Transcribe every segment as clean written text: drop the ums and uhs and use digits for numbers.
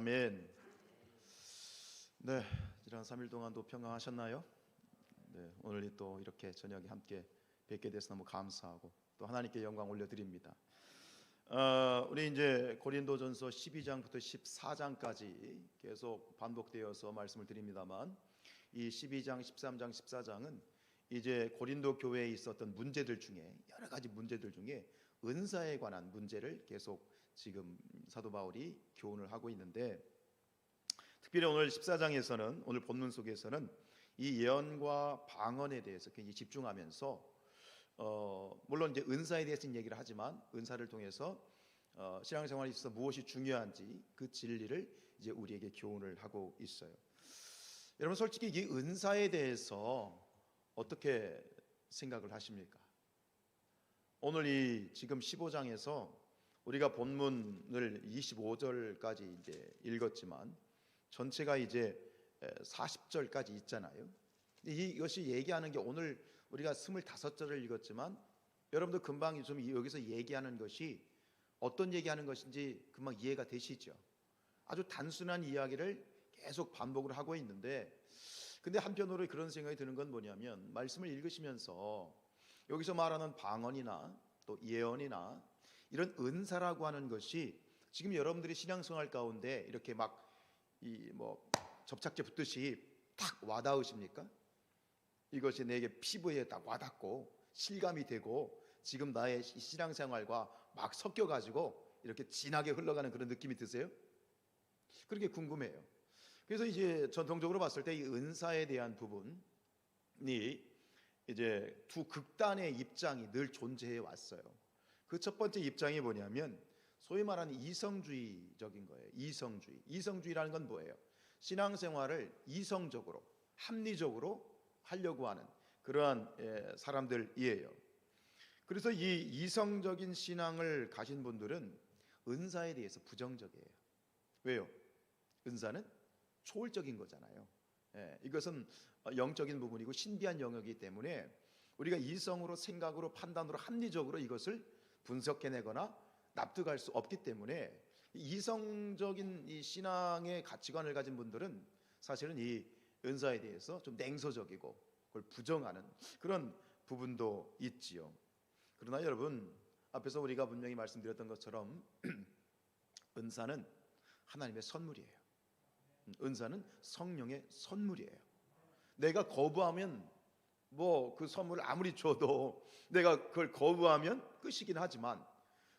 아멘. 네, 지난 3일 동안도 평강하셨나요? 네, 오늘 또 이렇게 저녁에 함께 뵙게 돼서 너무 감사하고 또 하나님께 영광 올려드립니다. 우리 이제 고린도전서 12장부터 14장까지 계속 반복되어서 말씀을 드립니다만, 이 12장, 13장, 14장은 이제 고린도 교회에 있었던 문제들 중에 여러 가지 문제들 중에 은사에 관한 문제를 계속 지금 사도 바울이 교훈을 하고 있는데, 특별히 오늘 14장에서는, 오늘 본문 속에서는 이 예언과 방언에 대해서 굉장히 집중하면서 물론 이제 은사에 대해서는 얘기를 하지만 은사를 통해서 신앙생활에 있어서 무엇이 중요한지 그 진리를 이제 우리에게 교훈을 하고 있어요. 여러분, 솔직히 이 은사에 대해서 어떻게 생각을 하십니까? 오늘 이 지금 15장에서 우리가 본문을 25절까지 이제 읽었지만 전체가 이제 40절까지 있잖아요. 이것이 얘기하는 게, 오늘 우리가 25절을 읽었지만 여러분도 금방 좀 여기서 얘기하는 것이 어떤 얘기하는 것인지 금방 이해가 되시죠? 아주 단순한 이야기를 계속 반복을 하고 있는데, 근데 한편으로 그런 생각이 드는 건 뭐냐면, 말씀을 읽으시면서 여기서 말하는 방언이나 또 예언이나 이런 은사라고 하는 것이 지금 여러분들이 신앙생활 가운데 이렇게 막 이 뭐 접착제 붙듯이 딱 와닿으십니까? 이것이 내게 피부에 딱 와닿고 실감이 되고 지금 나의 신앙생활과 막 섞여가지고 이렇게 진하게 흘러가는 그런 느낌이 드세요? 그렇게 궁금해요. 그래서 이제 전통적으로 봤을 때 이 은사에 대한 부분이 이제 두 극단의 입장이 늘 존재해 왔어요. 그 첫 번째 입장이 뭐냐면 소위 말하는 이성주의적인 거예요. 이성주의라는 건 뭐예요? 신앙생활을 이성적으로, 합리적으로 하려고 하는 그러한 사람들이에요. 그래서 이 이성적인 신앙을 가진 분들은 은사에 대해서 부정적이에요. 왜요? 은사는 초월적인 거잖아요. 이것은 영적인 부분이고 신비한 영역이기 때문에 우리가 이성으로, 생각으로, 판단으로, 합리적으로 이것을 분석해내거나 납득할 수 없기 때문에 이성적인 이 신앙의 가치관을 가진 분들은 사실은 이 은사에 대해서 좀 냉소적이고 그걸 부정하는 그런 부분도 있지요. 그러나 여러분, 앞에서 우리가 분명히 말씀드렸던 것처럼 은사는 하나님의 선물이에요. 은사는 성령의 선물이에요. 내가 거부하면 뭐 그 선물을 아무리 줘도 내가 그걸 거부하면 끝이긴 하지만,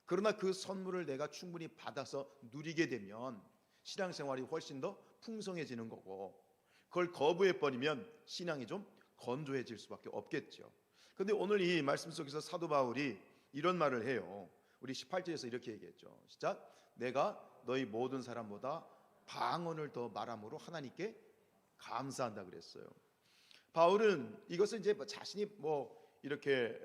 그러나 그 선물을 내가 충분히 받아서 누리게 되면 신앙생활이 훨씬 더 풍성해지는 거고, 그걸 거부해버리면 신앙이 좀 건조해질 수밖에 없겠죠. 그런데 오늘 이 말씀 속에서 사도 바울이 이런 말을 해요. 우리 18절에서 이렇게 얘기했죠. 시작. 내가 너희 모든 사람보다 방언을 더 말함으로 하나님께 감사한다 그랬어요. 바울은 이것을 이제 자신이 뭐 이렇게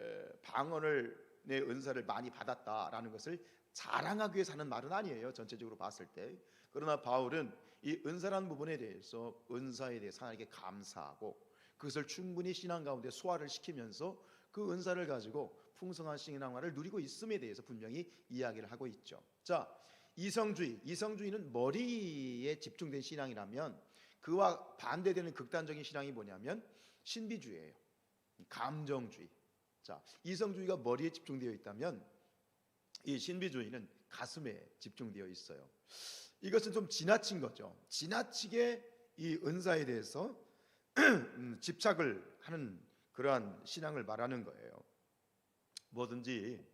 방언을, 내 은사를 많이 받았다라는 것을 자랑하기 위해서 하는 말은 아니에요, 전체적으로 봤을 때. 그러나 바울은 이 은사라는 부분에 대해서, 은사에 대해서 하나님께 감사하고 그것을 충분히 신앙 가운데 소화를 시키면서 그 은사를 가지고 풍성한 신앙생활을 누리고 있음에 대해서 분명히 이야기를 하고 있죠. 자, 이성주의는 머리에 집중된 신앙이라면, 그와 반대되는 극단적인 신앙이 뭐냐면 신비주의예요. 감정주의. 자, 이성주의가 머리에 집중되어 있다면 이 신비주의는 가슴에 집중되어 있어요. 이것은 좀 지나친 거죠. 지나치게 이 은사에 대해서 집착을 하는 그러한 신앙을 말하는 거예요. 뭐든지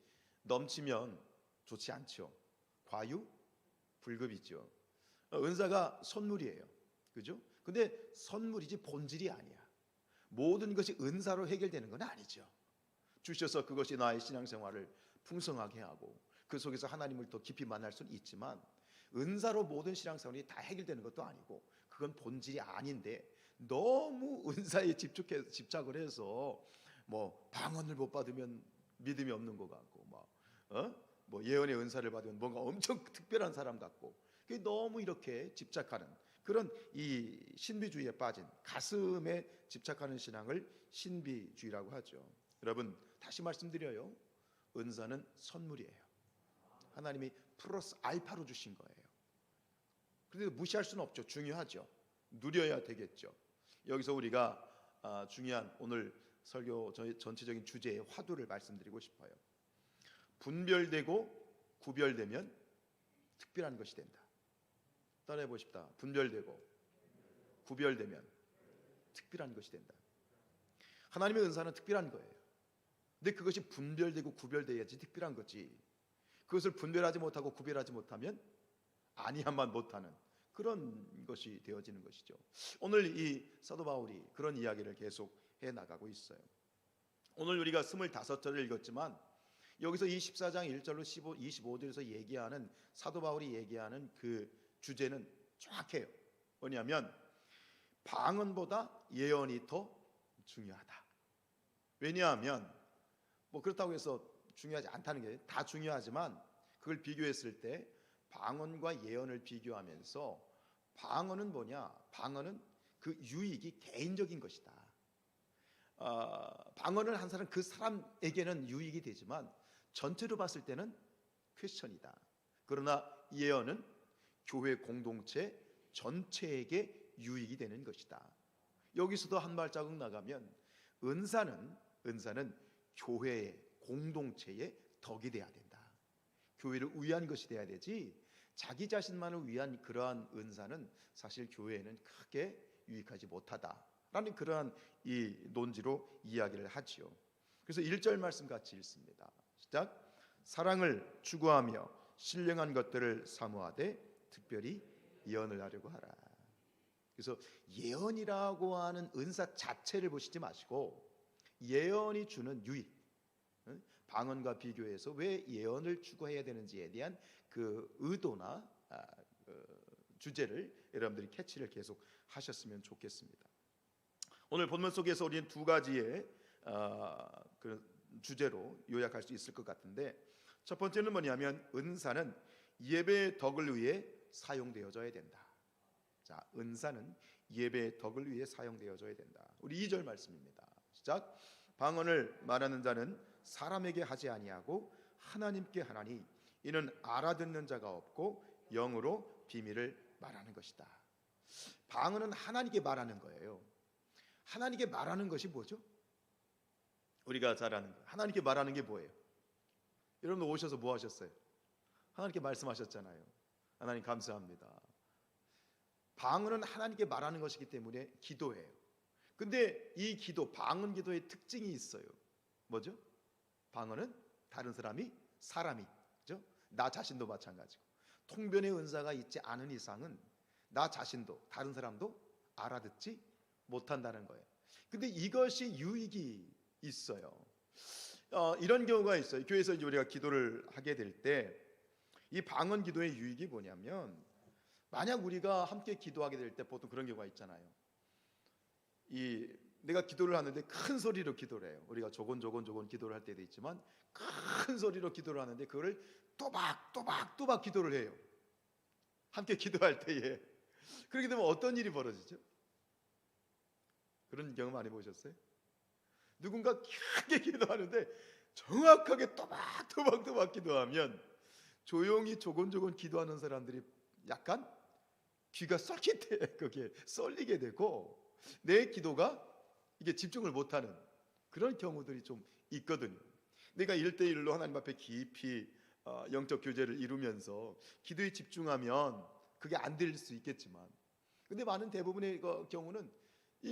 넘치면 좋지 않죠. 과유불급이죠. 은사가 선물이에요. 그죠? 근데 선물이지 본질이 아니야. 모든 것이 은사로 해결되는 건 아니죠. 주셔서 그것이 나의 신앙생활을 풍성하게 하고 그 속에서 하나님을 더 깊이 만날 수는 있지만, 은사로 모든 신앙생활이 다 해결되는 것도 아니고 그건 본질이 아닌데, 너무 은사에 집착을 해서 뭐 방언을 못 받으면 믿음이 없는 것 같고, 뭐 예언의 은사를 받으면 뭔가 엄청 특별한 사람 같고, 너무 이렇게 집착하는 그런 이 신비주의에 빠진, 가슴에 집착하는 신앙을 신비주의라고 하죠. 여러분, 다시 말씀드려요. 은사는 선물이에요. 하나님이 플러스 알파로 주신 거예요. 그런데 무시할 수는 없죠. 중요하죠. 누려야 되겠죠. 여기서 우리가 중요한 오늘 설교 전체적인 주제의 화두를 말씀드리고 싶어요. 분별되고 구별되면 특별한 것이 된다. 따라해 보십시다. 분별되고 구별되면 특별한 것이 된다. 하나님의 은사는 특별한 거예요. 근데 그것이 분별되고 구별돼야지 특별한 거지. 그것을 분별하지 못하고 구별하지 못하면 아니야만 못하는 그런 것이 되어지는 것이죠. 오늘 이 사도 바울이 그런 이야기를 계속 해 나가고 있어요. 오늘 우리가 25절을 읽었지만 여기서 이 14장 1절로 25절에서 얘기하는 사도 바울이 얘기하는 그 주제는 정확해요. 뭐냐면 방언보다 예언이 더 중요하다. 왜냐하면 뭐 그렇다고 해서 중요하지 않다는 게 다 중요하지만 그걸 비교했을 때 방언과 예언을 비교하면서 방언은 뭐냐? 방언은 그 유익이 개인적인 것이다. 방언을 한 사람 그 사람에게는 유익이 되지만 전체로 봤을 때는 퀘스천이다. 그러나 예언은 교회 공동체 전체에게 유익이 되는 것이다. 여기서도 한 발자국 나가면 은사는 교회의 공동체의 덕이 돼야 된다. 교회를 위한 것이 돼야 되지 자기 자신만을 위한 그러한 은사는 사실 교회에는 크게 유익하지 못하다라는 그러한 이 논지로 이야기를 하지요. 그래서 1절 말씀 같이 읽습니다. 시작. 사랑을 추구하며 신령한 것들을 사모하되 특별히 예언을 하려고 하라. 그래서 예언이라고 하는 은사 자체를 보시지 마시고 예언이 주는 유익, 방언과 비교해서 왜 예언을 추구해야 되는지에 대한 그 의도나 주제를 여러분들이 캐치를 계속 하셨으면 좋겠습니다. 오늘 본문 속에서 우리는 두 가지의 그 주제로 요약할 수 있을 것 같은데, 첫 번째는 뭐냐면 은사는 예배의 덕을 위해 사용되어져야 된다. 자, 은사는 예배의 덕을 위해 사용되어져야 된다. 우리 2절 말씀입니다. 시작. 방언을 말하는 자는 사람에게 하지 아니하고 하나님께 하나니 이는 알아듣는 자가 없고 영으로 비밀을 말하는 것이다. 방언은 하나님께 말하는 거예요. 하나님께 말하는 것이 뭐죠? 우리가 잘 아는 거. 하나님께 말하는 게 뭐예요? 여러분 오셔서 뭐 하셨어요? 하나님께 말씀하셨잖아요. 하나님 감사합니다. 방언은 하나님께 말하는 것이기 때문에 기도예요. 근데 이 기도, 방언 기도의 특징이 있어요. 뭐죠? 방언은 다른 사람이 그죠? 나 자신도 마찬가지고 통변의 은사가 있지 않은 이상은 나 자신도 다른 사람도 알아듣지 못한다는 거예요. 근데 이것이 유익이 있어요. 이런 경우가 있어요. 교회에서 이제 우리가 기도를 하게 될 때 이 방언 기도의 유익이 뭐냐면, 만약 우리가 함께 기도하게 될 때 보통 그런 경우가 있잖아요. 내가 기도를 하는데 큰 소리로 기도를 해요. 우리가 조곤조곤 기도를 할 때도 있지만 큰 소리로 기도를 하는데 그거를 또박 기도를 해요. 함께 기도할 때에. 그렇게 되면 어떤 일이 벌어지죠? 그런 경험 많이 보셨어요? 누군가 크게 기도하는데 정확하게 또박 기도하면 조용히 조곤조곤 기도하는 사람들이 약간 귀가 쏠깃해, 거기에 쏠리게 되고 내 기도가 이게 집중을 못하는 그런 경우들이 좀 있거든요. 내가 1대1로 하나님 앞에 깊이 영적 교제를 이루면서 기도에 집중하면 그게 안 들릴 수 있겠지만, 근데 많은 대부분의 경우는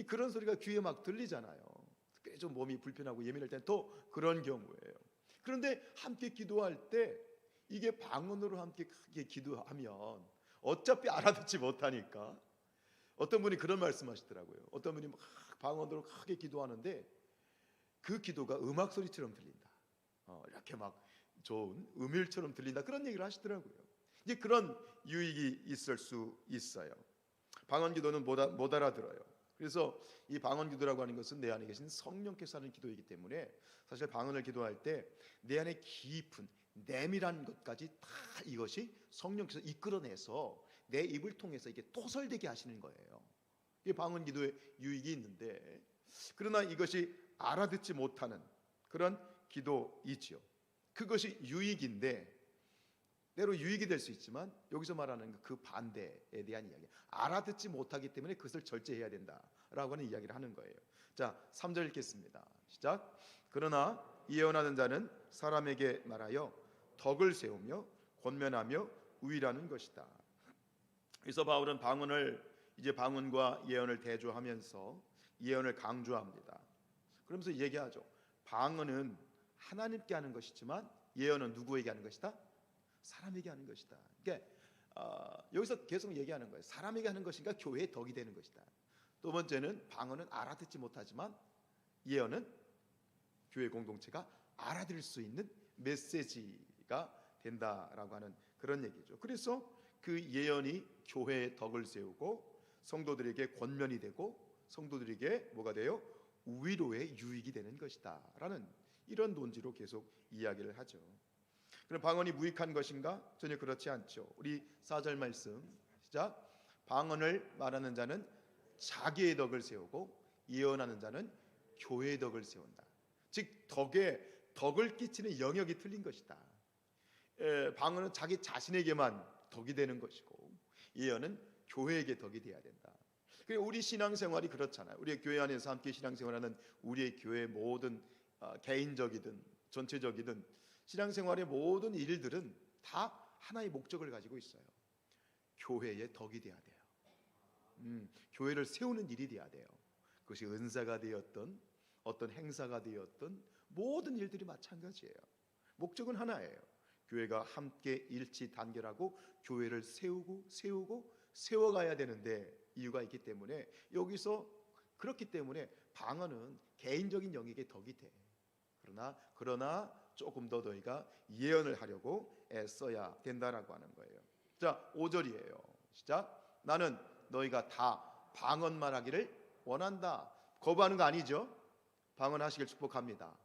그런 소리가 귀에 막 들리잖아요. 특별히 좀 몸이 불편하고 예민할 때는 또 그런 경우예요. 그런데 함께 기도할 때 이게 방언으로 함께 크게 기도하면 어차피 알아듣지 못하니까, 어떤 분이 그런 말씀하시더라고요. 어떤 분이 막 방언으로 크게 기도하는데 그 기도가 음악 소리처럼 들린다. 이렇게 막 좋은 음율처럼 들린다. 그런 얘기를 하시더라고요. 이제 그런 유익이 있을 수 있어요. 방언 기도는 못 알아들어요. 그래서 이 방언 기도라고 하는 것은 내 안에 계신 성령께서 하는 기도이기 때문에 사실 방언을 기도할 때 내 안에 깊은 내밀한 것까지 다 이것이 성령께서 이끌어내서 내 입을 통해서 이게 토설되게 하시는 거예요. 이게 방언 기도의 유익이 있는데, 그러나 이것이 알아듣지 못하는 그런 기도이지요. 그것이 유익인데 때로 유익이 될 수 있지만 여기서 말하는 그 반대에 대한 이야기. 알아듣지 못하기 때문에 그것을 절제해야 된다라고 하는 이야기를 하는 거예요. 자, 3절 읽겠습니다. 시작. 그러나 예언하는 자는 사람에게 말하여 덕을 세우며 권면하며 우위라는 것이다. 그래서 바울은 방언과 예언을 대조하면서 예언을 강조합니다. 그러면서 얘기하죠. 방언은 하나님께 하는 것이지만 예언은 누구에게 하는 것이다? 사람에게 하는 것이다. 그러니까 여기서 계속 얘기하는 거예요. 사람에게 하는 것인가 교회의 덕이 되는 것이다. 두 번째는 방언은 알아듣지 못하지만 예언은 교회 공동체가 알아들을 수 있는 메시지가 된다라고 하는 그런 얘기죠. 그래서 그 예언이 교회의 덕을 세우고 성도들에게 권면이 되고 성도들에게 뭐가 돼요? 위로의 유익이 되는 것이다 라는 이런 논지로 계속 이야기를 하죠. 그럼 방언이 무익한 것인가? 전혀 그렇지 않죠. 우리 4절 말씀 시작. 방언을 말하는 자는 자기의 덕을 세우고 예언하는 자는 교회의 덕을 세운다. 즉 덕을 끼치는 영역이 틀린 것이다. 방언은 자기 자신에게만 덕이 되는 것이고 예언은 교회에게 덕이 돼야 된다. 우리 신앙생활이 그렇잖아요. 우리 교회 안에서 함께 신앙생활하는 우리의 교회의 모든 개인적이든 전체적이든 신앙생활의 모든 일들은 다 하나의 목적을 가지고 있어요. 교회의 덕이 돼야 돼요. 교회를 세우는 일이 돼야 돼요. 그것이 은사가 되었던 어떤 행사가 되었던 모든 일들이 마찬가지예요. 목적은 하나예요. 교회가 함께 일치 단결하고 교회를 세우고 세워가야 되는데 이유가 있기 때문에 여기서 그렇기 때문에 방언은 개인적인 영역의 덕이 돼. 그러나 조금 더 너희가 예언을 하려고 애써야 된다라고 하는 거예요. 자, 5절이에요. 시작. 나는 너희가 다 방언만 하기를 원한다. 거부하는 거 아니죠? 방언하시길 축복합니다.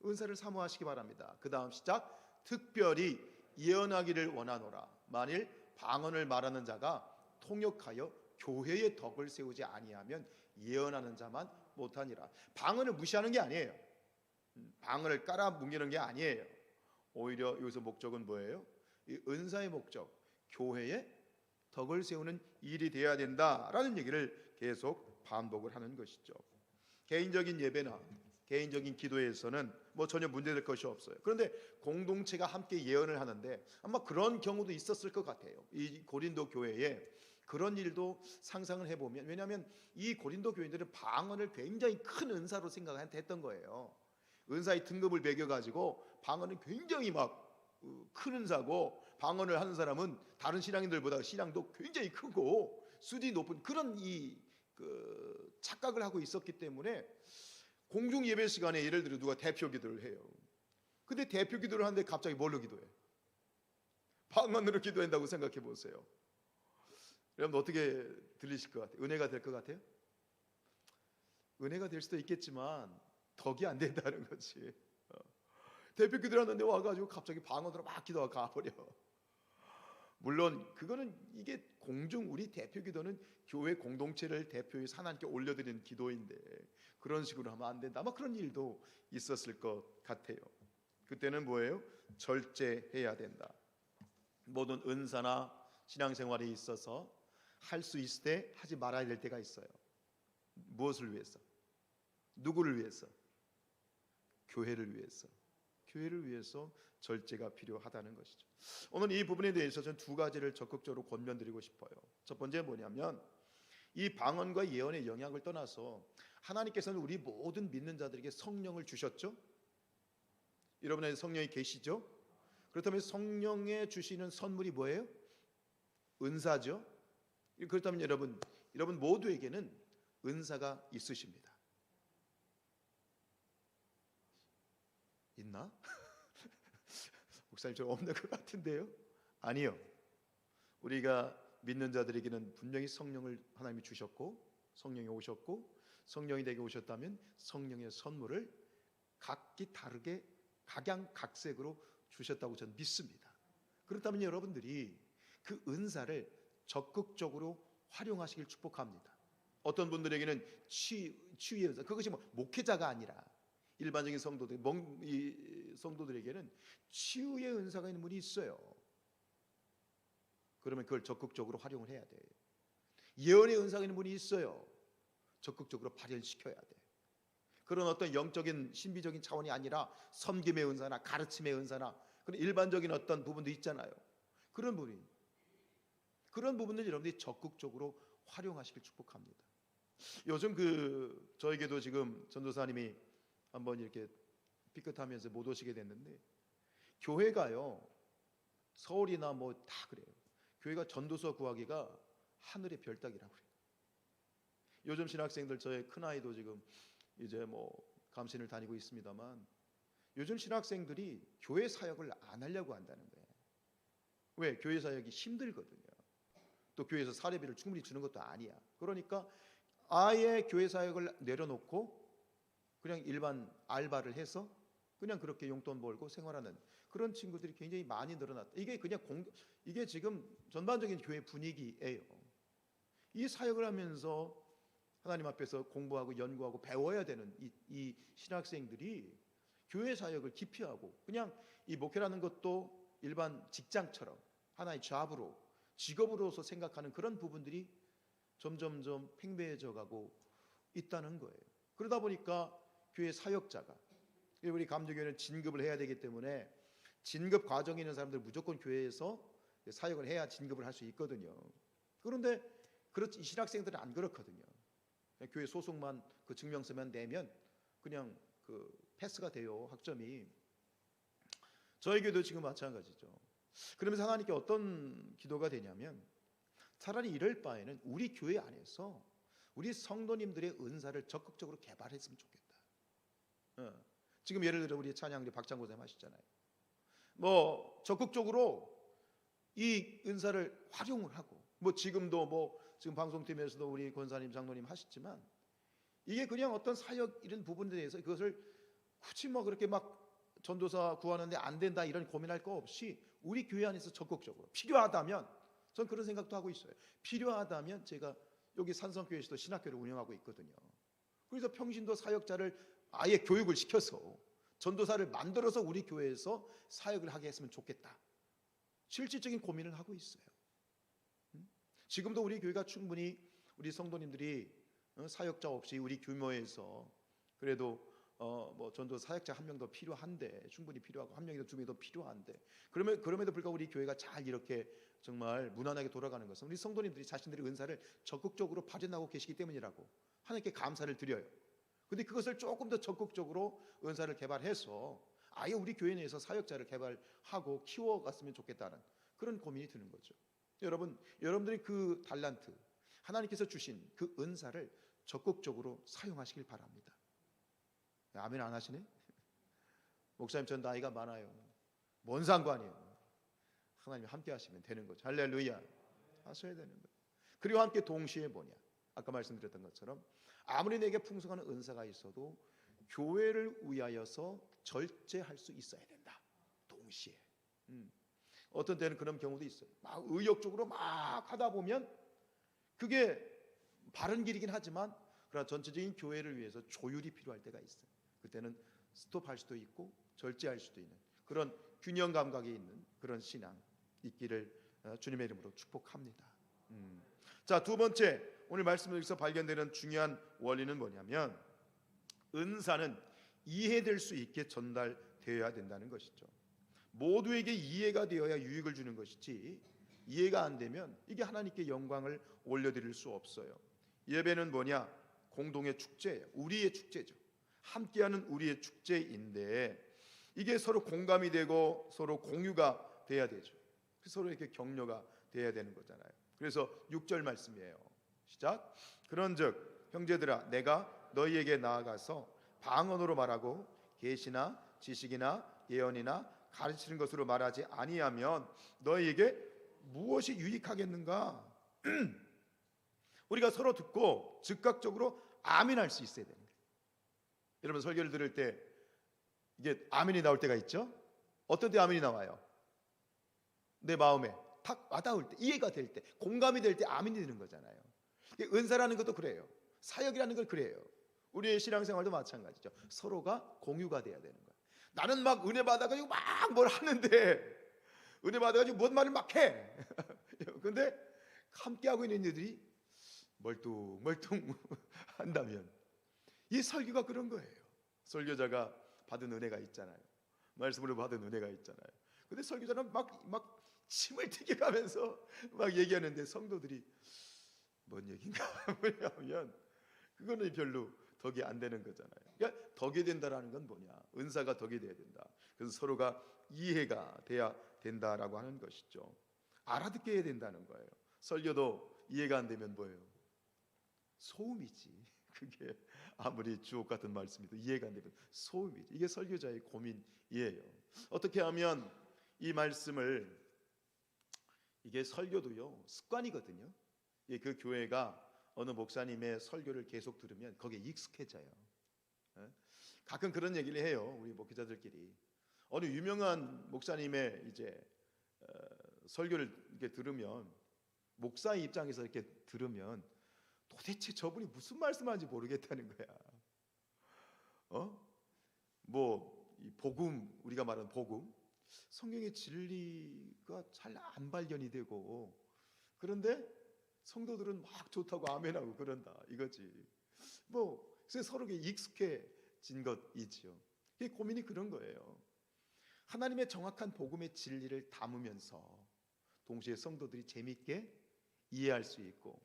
은사를 사모하시기 바랍니다. 그 다음 시작. 특별히 예언하기를 원하노라. 만일 방언을 말하는 자가 통역하여 교회의 덕을 세우지 아니하면 예언하는 자만 못하니라. 방언을 무시하는 게 아니에요. 방언을 깔아뭉개는 게 아니에요. 오히려 여기서 목적은 뭐예요? 이 은사의 목적, 교회의 덕을 세우는 일이 돼야 된다라는 얘기를 계속 반복을 하는 것이죠. 개인적인 예배나 개인적인 기도에서는 전혀 문제될 것이 없어요. 그런데 공동체가 함께 예언을 하는데 아마 그런 경우도 있었을 것 같아요. 이 고린도 교회에 그런 일도 상상을 해보면, 왜냐하면 이 고린도 교인들은 방언을 굉장히 큰 은사로 생각했던 거예요. 은사의 등급을 매겨가지고 방언은 굉장히 큰 은사고, 방언을 하는 사람은 다른 신앙인들보다 신앙도 굉장히 크고 수준이 높은 그런 착각을 하고 있었기 때문에 공중 예배 시간에 예를 들어 누가 대표 기도를 해요. 근데 대표 기도를 하는데 갑자기 뭘로 기도해? 방언으로 기도한다고 생각해 보세요. 여러분 어떻게 들리실 것 같아요? 은혜가 될 것 같아요? 은혜가 될 수도 있겠지만 덕이 안 된다는 거지. 대표 기도를 하는데 와가지고 갑자기 방언으로 막 기도가 가버려. 물론 그거는 이게 우리 대표 기도는 교회 공동체를 대표해서 하나님께 올려드리는 기도인데 그런 식으로 하면 안 된다. 아마 그런 일도 있었을 것 같아요. 그때는 뭐예요? 절제해야 된다. 모든 은사나 신앙생활에 있어서 할 수 있을 때 하지 말아야 될 때가 있어요. 무엇을 위해서? 누구를 위해서? 교회를 위해서. 교회를 위해서 절제가 필요하다는 것이죠. 오늘 이 부분에 대해서 저는 두 가지를 적극적으로 권면드리고 싶어요. 첫 번째 뭐냐면 이 방언과 예언의 영향을 떠나서 하나님께서는 우리 모든 믿는 자들에게 성령을 주셨죠. 여러분의 성령이 계시죠. 그렇다면 성령에 주시는 선물이 뭐예요? 은사죠. 그렇다면 여러분 모두에게는 은사가 있으십니다. 있나? 목사님 좀 없는 것 같은데요? 아니요. 우리가 믿는 자들에게는 분명히 성령을 하나님이 주셨고 성령이 오셨고 성령이 내게 오셨다면 성령의 선물을 각기 다르게 각양각색으로 주셨다고 저는 믿습니다. 그렇다면 여러분들이 그 은사를 적극적으로 활용하시길 축복합니다. 어떤 분들에게는 치유의 은사, 그것이 목회자가 아니라 일반적인 성도들에게는 치유의 은사가 있는 분이 있어요. 그러면 그걸 적극적으로 활용을 해야 돼요. 예언의 은사가 있는 분이 있어요. 적극적으로 발현시켜야 돼. 그런 어떤 영적인 신비적인 차원이 아니라 섬김의 은사나 가르침의 은사나 그런 일반적인 어떤 부분도 있잖아요. 그런 부분들 여러분들이 적극적으로 활용하시길 축복합니다. 요즘 저에게도 지금 전도사님이 한번 이렇게 삐끗하면서 못 오시게 됐는데, 교회가요, 서울이나 뭐 다 그래요. 교회가 전도서 구하기가 하늘의 별 따기라고 그래요. 요즘 신학생들, 저의 큰아이도 지금 이제 뭐 감신을 다니고 있습니다만, 요즘 신학생들이 교회 사역을 안 하려고 한다는 거예요. 왜? 교회 사역이 힘들거든요. 또 교회에서 사례비를 충분히 주는 것도 아니야. 그러니까 아예 교회 사역을 내려놓고 그냥 일반 알바를 해서 그냥 그렇게 용돈 벌고 생활하는 그런 친구들이 굉장히 많이 늘어났다. 이게 그냥 이게 지금 전반적인 교회 분위기예요. 이 사역을 하면서 하나님 앞에서 공부하고 연구하고 배워야 되는 이 신학생들이 교회 사역을 기피하고 그냥 이 목회라는 것도 일반 직장처럼 하나의 잡으로, 직업으로서 생각하는 그런 부분들이 점점점 팽배해져 가고 있다는 거예요. 그러다 보니까 교회 사역자가, 우리 감리교회는 진급을 해야 되기 때문에 진급 과정에 있는 사람들 무조건 교회에서 사역을 해야 진급을 할 수 있거든요. 그런데 이 신학생들은 안 그렇거든요. 교회 소속만 그 증명서만 내면 그냥 패스가 돼요, 학점이. 저희 교회도 지금 마찬가지죠. 그러면서 하나님께 어떤 기도가 되냐면, 차라리 이럴 바에는 우리 교회 안에서 우리 성도님들의 은사를 적극적으로 개발했으면 좋겠다. 지금 예를 들어 우리 찬양대 박장고 선생님 하시잖아요. 뭐 적극적으로 이 은사를 활용을 하고, 뭐 지금도 지금 방송팀에서도 우리 권사님 장로님 하시지만, 이게 그냥 어떤 사역 이런 부분에 대해서 그것을 굳이 그렇게 막 전도사 구하는데 안 된다 이런 고민할 거 없이 우리 교회 안에서 적극적으로 필요하다면, 전 그런 생각도 하고 있어요. 필요하다면 제가 여기 산성교회에서도 신학교를 운영하고 있거든요. 그래서 평신도 사역자를 아예 교육을 시켜서 전도사를 만들어서 우리 교회에서 사역을 하게 했으면 좋겠다. 실질적인 고민을 하고 있어요. 지금도 우리 교회가 충분히 우리 성도님들이 사역자 없이 우리 규모에서 그래도 뭐 전도 사역자 한 명 더 필요한데, 충분히 필요하고 한 명이 더 두 명이 더 필요한데, 그럼에도 불구하고 우리 교회가 잘 이렇게 정말 무난하게 돌아가는 것은 우리 성도님들이 자신들의 은사를 적극적으로 발현하고 계시기 때문이라고 하나님께 감사를 드려요. 근데 그것을 조금 더 적극적으로 은사를 개발해서 아예 우리 교회 내에서 사역자를 개발하고 키워갔으면 좋겠다는 그런 고민이 드는 거죠. 여러분들이 그 달란트, 하나님께서 주신 그 은사를 적극적으로 사용하시길 바랍니다. 아멘 안 하시네? 목사님, 전 나이가 많아요. 뭔 상관이에요? 하나님 함께 하시면 되는 거죠. 할렐루야. 하셔야 되는 거예요. 그리고 함께 동시에 아까 말씀드렸던 것처럼 아무리 내게 풍성한 은사가 있어도 교회를 위하여서 절제할 수 있어야 된다. 동시에. 어떤 때는 그런 경우도 있어요. 막 의욕적으로 막 하다 보면 그게 바른 길이긴 하지만, 그러나 전체적인 교회를 위해서 조율이 필요할 때가 있어요. 그때는 스톱할 수도 있고 절제할 수도 있는 그런 균형 감각이 있는 그런 신앙 있기를 주님의 이름으로 축복합니다. 자, 두 번째, 오늘 말씀에서 발견되는 중요한 원리는 뭐냐면, 은사는 이해될 수 있게 전달되어야 된다는 것이죠. 모두에게 이해가 되어야 유익을 주는 것이지, 이해가 안 되면 이게 하나님께 영광을 올려드릴 수 없어요. 예배는 공동의 축제예요. 우리의 축제죠. 함께하는 우리의 축제인데, 이게 서로 공감이 되고 서로 공유가 돼야 되죠. 서로에게 격려가 돼야 되는 거잖아요. 그래서 6절 말씀이에요. 시작. 그런즉 형제들아, 내가 너희에게 나아가서 방언으로 말하고 계시나 지식이나 예언이나 가르치는 것으로 말하지 아니하면 너희에게 무엇이 유익하겠는가? 우리가 서로 듣고 즉각적으로 아멘할 수 있어야 되는 거예요. 여러분, 설교를 들을 때 이게 아멘이 나올 때가 있죠. 어떤 때 아멘이 나와요? 내 마음에 탁 와닿을 때, 이해가 될 때, 공감이 될 때 아멘이 되는 거잖아요. 은사라는 것도 그래요. 사역이라는 걸 그래요. 우리의 신앙생활도 마찬가지죠. 서로가 공유가 돼야 되는 거예요. 나는 막 은혜 받아가지고 막 뭘 하는데, 은혜 받아가지고 뭔 말을 막 해. 근데 함께 하고 있는 이들이 멀뚱멀뚱 한다면 이 설교가 그런 거예요. 설교자가 받은 은혜가 있잖아요. 말씀으로 받은 은혜가 있잖아요. 근데 설교자는 막 침을 튀겨가면서 막 얘기하는데 성도들이 뭔 얘기인가 하면 그거는 별로 덕이 안 되는 거잖아요. 그러니까 덕이 된다라는 건 뭐냐? 은사가 덕이 돼야 된다. 그래서 서로가 이해가 돼야 된다라고 하는 것이죠. 알아듣게 해야 된다는 거예요. 설교도 이해가 안 되면 뭐예요? 소음이지. 그게 아무리 주옥 같은 말씀이도 이해가 안 되면 소음이지. 이게 설교자의 고민이에요. 어떻게 하면 이 말씀을, 이게 설교도요 습관이거든요. 그 교회가 어느 목사님의 설교를 계속 들으면 거기에 익숙해져요. 가끔 그런 얘기를 해요. 우리 목회자들끼리 어느 유명한 목사님의 이제 설교를 이렇게 들으면, 목사의 입장에서 이렇게 들으면 도대체 저분이 무슨 말씀하는지 모르겠다는 거야. 이 복음, 우리가 말하는 복음, 성경의 진리가 잘 안 발견이 되고, 그런데 성도들은 막 좋다고 아멘하고 그런다 이거지. 그래서 서로에게 익숙해진 것이지요. 이 고민이 그런 거예요. 하나님의 정확한 복음의 진리를 담으면서 동시에 성도들이 재밌게 이해할 수 있고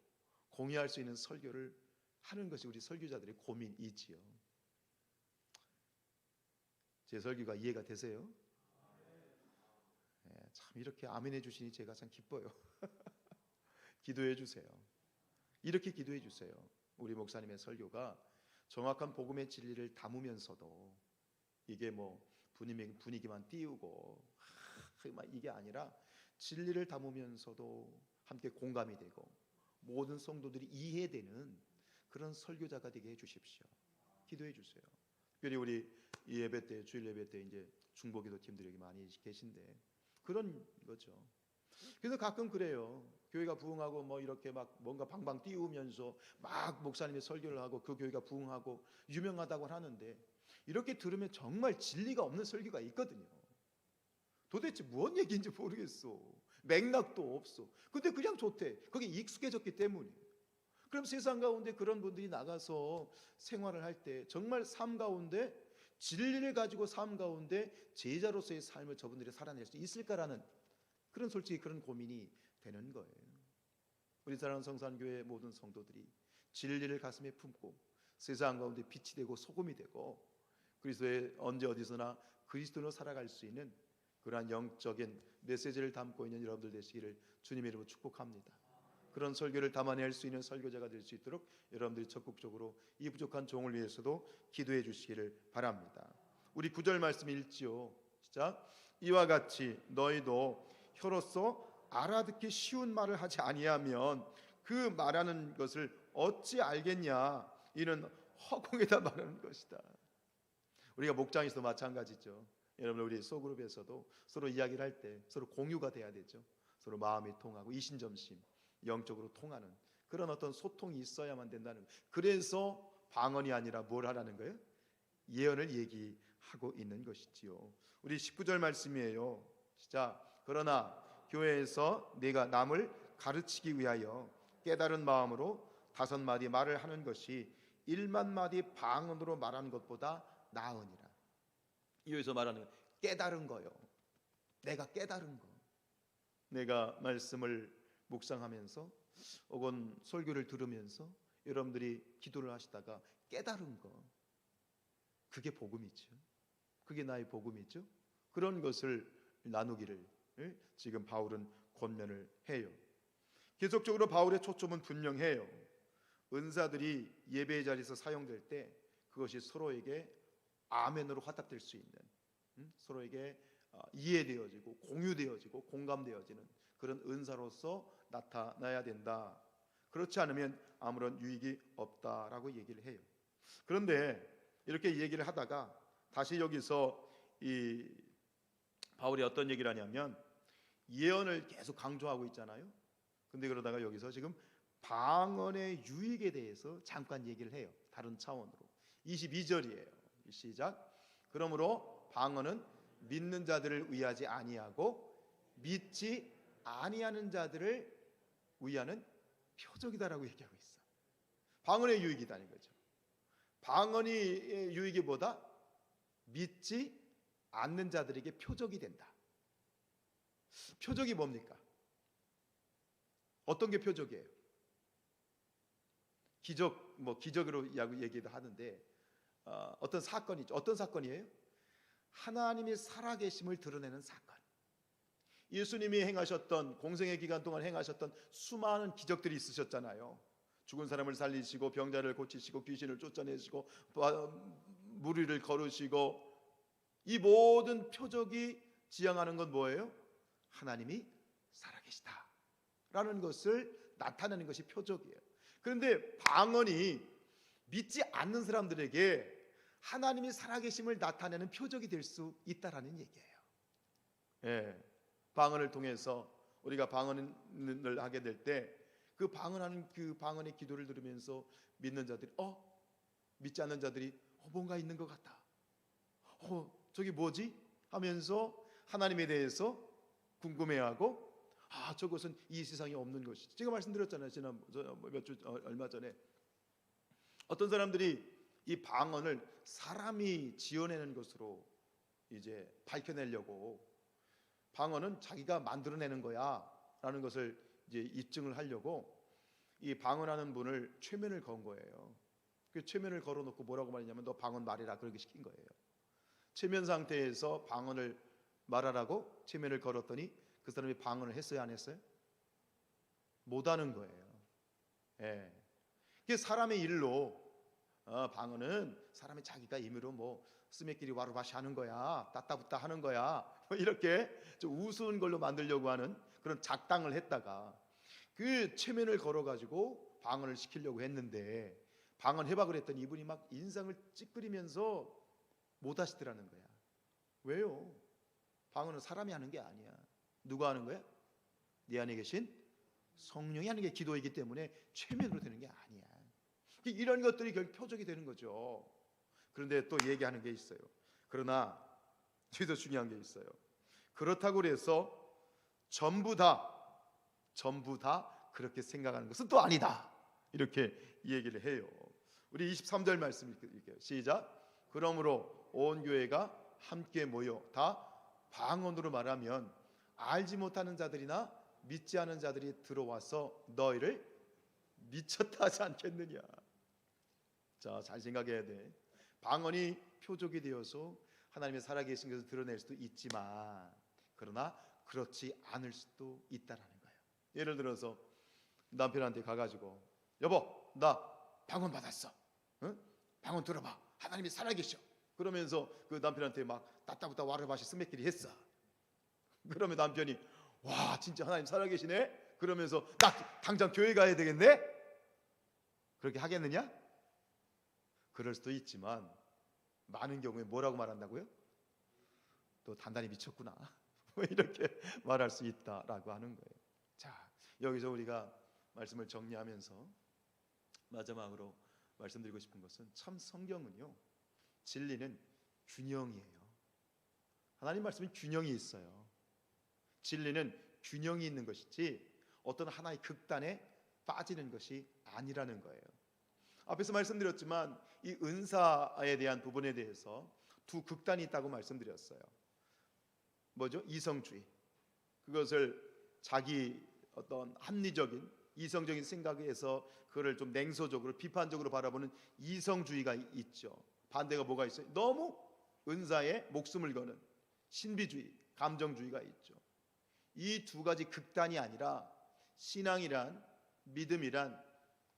공유할 수 있는 설교를 하는 것이 우리 설교자들의 고민이지요. 제 설교가 이해가 되세요? 참 이렇게 아멘해 주시니 제가 참 기뻐요. 기도해 주세요. 이렇게 기도해 주세요. 우리 목사님의 설교가 정확한 복음의 진리를 담으면서도 이게 분위기만 띄우고 이게 아니라 진리를 담으면서도 함께 공감이 되고 모든 성도들이 이해되는 그런 설교자가 되게 해 주십시오. 기도해 주세요. 특별히 우리 이 예배 때, 주일 예배 때 이제 중보기도 팀들이 많이 계신데 그런 거죠. 그래서 가끔 그래요. 교회가 부흥하고 이렇게 막 뭔가 방방 띄우면서 막 목사님의 설교를 하고 그 교회가 부흥하고 유명하다고 하는데, 이렇게 들으면 정말 진리가 없는 설교가 있거든요. 도대체 무슨 얘기인지 모르겠어. 맥락도 없어. 근데 그냥 좋대. 거기 익숙해졌기 때문에. 그럼 세상 가운데 그런 분들이 나가서 생활을 할 때 정말 삶 가운데 진리를 가지고 삶 가운데 제자로서의 삶을 저분들이 살아낼 수 있을까라는 솔직히 그런 고민이 되는 거예요. 우리 사랑하는 성산교회 모든 성도들이 진리를 가슴에 품고 세상 가운데 빛이 되고 소금이 되고 그리스도의 언제 어디서나 그리스도로 살아갈 수 있는 그러한 영적인 메시지를 담고 있는 여러분들 되시기를 주님의 이름으로 축복합니다. 그런 설교를 담아낼 수 있는 설교자가 될 수 있도록 여러분들이 적극적으로 이 부족한 종을 위해서도 기도해 주시기를 바랍니다. 우리 9절 말씀 읽지요. 시작. 이와 같이 너희도 혀로서 알아듣기 쉬운 말을 하지 아니하면 그 말하는 것을 어찌 알겠냐. 이는 허공에다 말하는 것이다. 우리가 목장에서도 마찬가지죠. 여러분 우리 소그룹에서도 서로 이야기를 할 때 서로 공유가 돼야 되죠. 서로 마음이 통하고 이신점심 영적으로 통하는 그런 어떤 소통이 있어야만 된다는 거예요. 그래서 방언이 아니라 뭘 하라는 거예요? 예언을 얘기하고 있는 것이지요. 우리 19절 말씀이에요. 시작. 그러나 교회에서 네가 남을 가르치기 위하여 깨달은 마음으로 5마디 말을 하는 것이 1만 마디 방언으로 말하는 것보다 나으니라. 여기서 말하는 깨달은 거요. 내가 깨달은 거. 내가 말씀을 묵상하면서 혹은 설교를 들으면서 여러분들이 기도를 하시다가 깨달은 거. 그게 복음이죠. 그게 나의 복음이죠. 그런 것을 나누기를 지금 바울은 권면을 해요. 계속적으로 바울의 초점은 분명해요. 은사들이 예배의 자리에서 사용될 때 그것이 서로에게 아멘으로 화답될 수 있는, 서로에게 이해되어지고 공유되어지고 공감되어지는 그런 은사로서 나타나야 된다. 그렇지 않으면 아무런 유익이 없다라고 얘기를 해요. 그런데 이렇게 얘기를 하다가 다시 여기서 이 바울이 어떤 얘기를 하냐면 예언을 계속 강조하고 있잖아요. 근데 그러다가 여기서 지금 방언의 유익에 대해서 잠깐 얘기를 해요. 다른 차원으로. 22절이에요. 시작. 그러므로 방언은 믿는 자들을 위하지 아니하고 믿지 아니하는 자들을 위하는 표적이다라고 얘기하고 있어. 방언의 유익이다는 거죠. 방언의 유익이 뭐다? 믿지 않는 자들에게 표적이 된다. 표적이 뭡니까? 어떤 게 표적이에요? 기적, 기적으로 얘기도 하는데 어떤 사건이죠. 어떤 사건이에요? 하나님의 살아계심을 드러내는 사건. 예수님이 행하셨던, 공생의 기간 동안 행하셨던 수많은 기적들이 있으셨잖아요. 죽은 사람을 살리시고, 병자를 고치시고, 귀신을 쫓아내시고, 물 위를 걸으시고, 이 모든 표적이 지향하는 건 뭐예요? 하나님이 살아계시다 라는 것을 나타내는 것이 표적이에요. 그런데 방언이 믿지 않는 사람들에게 하나님이 살아계심을 나타내는 표적이 될 수 있다라는 얘기예요. 예, 방언을 통해서 우리가 방언을 하게 될 때 그 방언하는 그 방언의 기도를 들으면서 믿는 자들이 믿지 않는 자들이 뭔가 있는 것 같다. 저기 뭐지? 하면서 하나님에 대해서 궁금해하고 저것은 이 세상에 없는 것이지. 제가 말씀드렸잖아요. 지난 얼마 전에 어떤 사람들이 이 방언을 사람이 지어내는 것으로 이제 밝혀내려고 방언은 자기가 만들어내는 거야라는 것을 이제 입증을 하려고 이 방언하는 분을 최면을 건 거예요. 그 최면을 걸어놓고 뭐라고 말했냐면 너 방언 말이라 그렇게 시킨 거예요. 최면 상태에서 방언을 말하라고 최면을 걸었더니 그 사람이 방언을 했어요, 안 했어요? 못하는 거예요. 예. 그게 사람의 일로 방언은 사람이 자기가 임의로 스매끼리 와르바시 하는 거야, 따따붙다 하는 거야, 이렇게 좀 우스운 걸로 만들려고 하는 그런 작당을 했다가 그 최면을 걸어가지고 방언을 시키려고 했는데 방언 해봐 그랬더니 이분이 막 인상을 찌끄리면서 못 하시더라는 거야. 왜요? 방언은 사람이 하는 게 아니야. 누가 하는 거야? 네 안에 계신 성령이 하는 게 기도이기 때문에 최면으로 되는 게 아니야. 이런 것들이 결국 표적이 되는 거죠. 그런데 또 얘기하는 게 있어요. 그러나 더 중요한 게 있어요. 그렇다고 해서 전부 다 그렇게 생각하는 것은 또 아니다. 이렇게 얘기를 해요. 우리 23절 말씀 읽게요. 시작. 그러므로 온 교회가 함께 모여 다 방언으로 말하면 알지 못하는 자들이나 믿지 않은 자들이 들어와서 너희를 미쳤다 하지 않겠느냐. 자, 잘 생각해야 돼. 방언이 표적이 되어서 하나님의 살아계신 것을 드러낼 수도 있지만 그러나 그렇지 않을 수도 있다라는 거예요. 예를 들어서 남편한테 가가지고 여보 나 방언 받았어. 응? 방언 들어봐. 하나님이 살아계셔. 그러면서 그 남편한테 막 따따붙다 와르바시 스매끼리 했어. 그러면 남편이 와 진짜 하나님 살아계시네. 그러면서 나 당장 교회 가야 되겠네. 그렇게 하겠느냐? 그럴 수도 있지만 많은 경우에 뭐라고 말한다고요? 또 단단히 미쳤구나. 이렇게 말할 수 있다라고 하는 거예요. 자, 여기서 우리가 말씀을 정리하면서 마지막으로 말씀드리고 싶은 것은 참 성경은요 진리는 균형이에요. 하나님 말씀은 균형이 있어요. 진리는 균형이 있는 것이지 어떤 하나의 극단에 빠지는 것이 아니라는 거예요. 앞에서 말씀드렸지만 이 은사에 대한 부분에 대해서 두 극단이 있다고 말씀드렸어요. 뭐죠? 이성주의. 그것을 자기 어떤 합리적인 이성적인 생각에서 그를 좀 냉소적으로 비판적으로 바라보는 이성주의가 있죠. 반대가 뭐가 있어요? 너무 은사에 목숨을 거는 신비주의, 감정주의가 있죠. 이 두 가지 극단이 아니라 신앙이란 믿음이란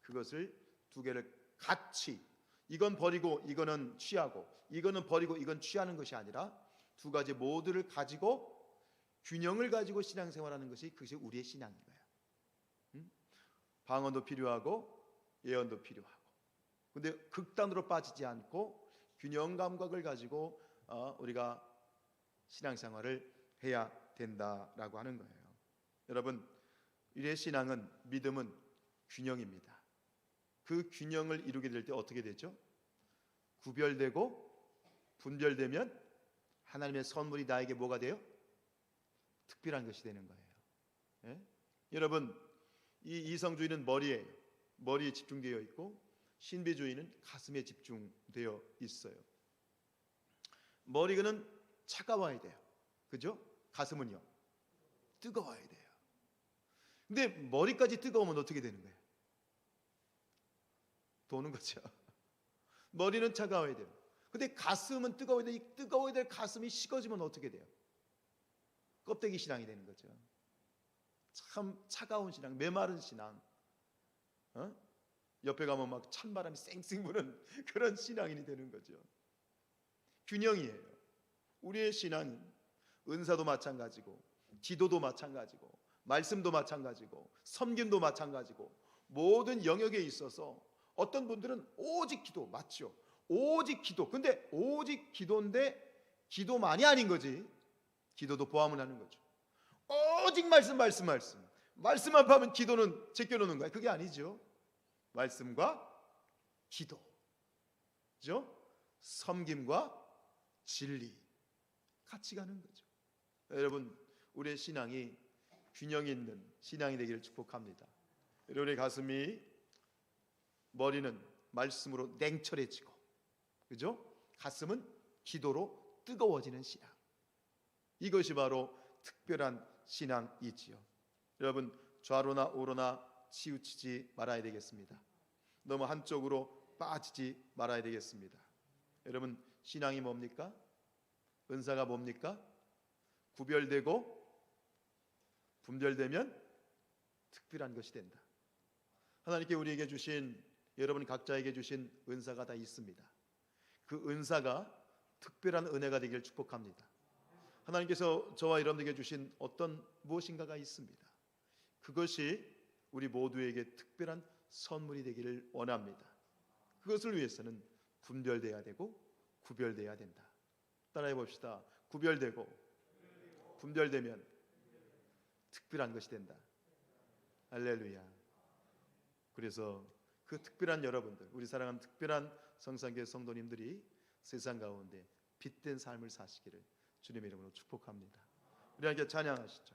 그것을 두 개를 같이 이건 버리고 이거는 취하고 이거는 버리고 이건 취하는 것이 아니라 두 가지 모두를 가지고 균형을 가지고 신앙생활하는 것이 그것이 우리의 신앙인 거예요. 방언도 필요하고 예언도 필요하고 근데 극단으로 빠지지 않고 균형 감각을 가지고 우리가 신앙생활을 해야 된다라고 하는 거예요. 여러분 우리의 신앙은 믿음은 균형입니다. 그 균형을 이루게 될 때 어떻게 되죠? 구별되고 분별되면 하나님의 선물이 나에게 뭐가 돼요? 특별한 것이 되는 거예요. 예? 여러분 이 이성주의는 머리에 집중되어 있고 신비주의는 가슴에 집중되어 있어요. 머리는 차가워야 돼요. 그죠? 가슴은요? 뜨거워야 돼요. 근데 머리까지 뜨거우면 어떻게 되는 거예요? 도는 거죠. 머리는 차가워야 돼요. 근데 가슴은 뜨거워야 돼. 이 뜨거워야 될 가슴이 식어지면 어떻게 돼요? 껍데기 신앙이 되는 거죠. 참 차가운 신앙, 메마른 신앙. 옆에 가면 막 찬바람이 쌩쌩 부는 그런 신앙인이 되는 거죠. 균형이에요. 우리의 신앙은 은사도 마찬가지고, 기도도 마찬가지고, 말씀도 마찬가지고, 섬김도 마찬가지고, 모든 영역에 있어서 어떤 분들은 오직 기도, 맞죠? 오직 기도. 근데 오직 기도인데 기도만이 아닌 거지. 기도도 포함을 하는 거죠. 오직 말씀만 파면 기도는 제껴놓는 거야. 그게 아니죠. 말씀과 기도, 그죠? 섬김과 진리 같이 가는 거죠. 여러분, 우리의 신앙이 균형 있는 신앙이 되기를 축복합니다. 우리의 가슴이, 머리는 말씀으로 냉철해지고, 그죠? 가슴은 기도로 뜨거워지는 신앙. 이것이 바로 특별한 신앙이지요. 여러분, 좌로나 우로나 치우치지 말아야 되겠습니다. 너무 한쪽으로 빠지지 말아야 되겠습니다. 여러분, 신앙이 뭡니까? 은사가 뭡니까? 구별되고 분별되면 특별한 것이 된다. 하나님께 우리에게 주신, 여러분 각자에게 주신 은사가 다 있습니다. 그 은사가 특별한 은혜가 되기를 축복합니다. 하나님께서 저와 여러분에게 주신 어떤 무엇인가가 있습니다. 그것이 우리 모두에게 특별한 선물이 되기를 원합니다. 그것을 위해서는 분별돼야 되고 구별돼야 된다. 따라해 봅시다. 구별되고 분별되면 특별한 것이 된다. 할렐루야. 그래서 그 특별한 여러분들, 우리 사랑하는 특별한 성산교회 성도님들이 세상 가운데 빛된 삶을 사시기를 주님의 이름으로 축복합니다. 우리 함께 찬양하시죠.